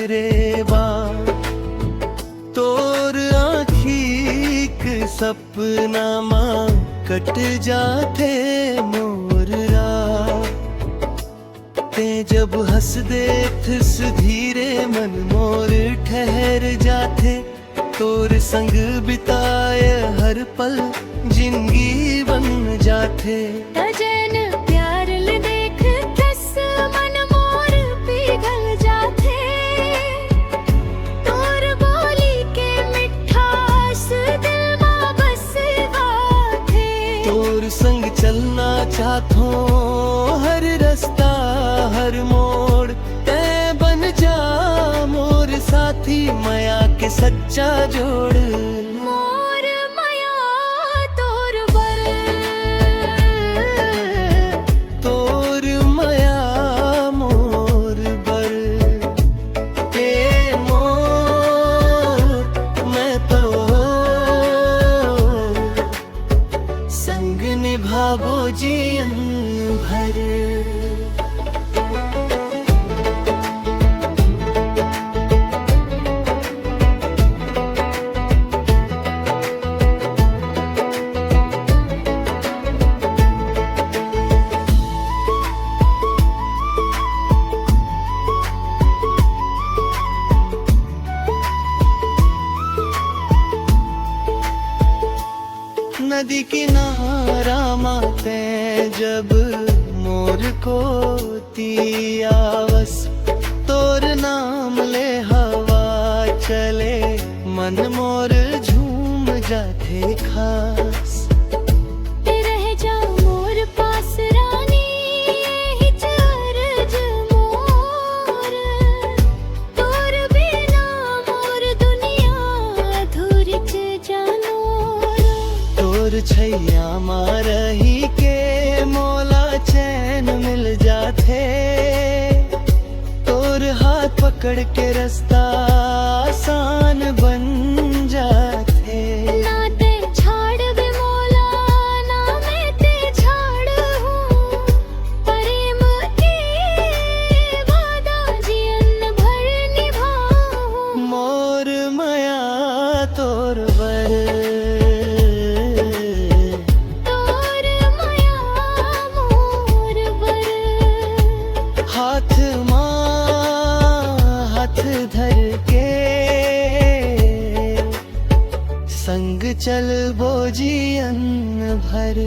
रे बा तोर आँखीक सपना माँ कट जाते मोर ते जब हंस दे थिस धीरे मन मोर ठहर जाते तोर संग बिताए हर पल जिंदगी बन जाते। तजन प्यार ले देख कस मन मोर पिघल जाते तोर बोली के मिठास दिल मां बस बाथे। तोर संग चलना चाहतो हर रास्ता हर मोड़ ते बन जा मोर साथी माया के सच्चा जोड़। मोर माया तोर बर तोर माया मोर बर के मोर मैं तो संग निभावो जीवन भर। नदी किनारा माते जब मोर को तियावस तोर नाम ले हवा चले मन मोर झूम जाते खास। रह जा मोर पास रानी यही अर्ज मोर तोर बिना मोर दुनिया अधूरी जानो। तोर छैया मारही के मोला चैन मिल जाते तोर हाथ पकड़ के रास्ता आसान बन जाते। ना ते छाड़ दे मोला ना मैं ते छाड़ हूँ प्रेम के वादा जीवन भर निभाऊं। मोर माया तोर बर हाथ माँ हाथ धर के संग चल बो जीवन भर।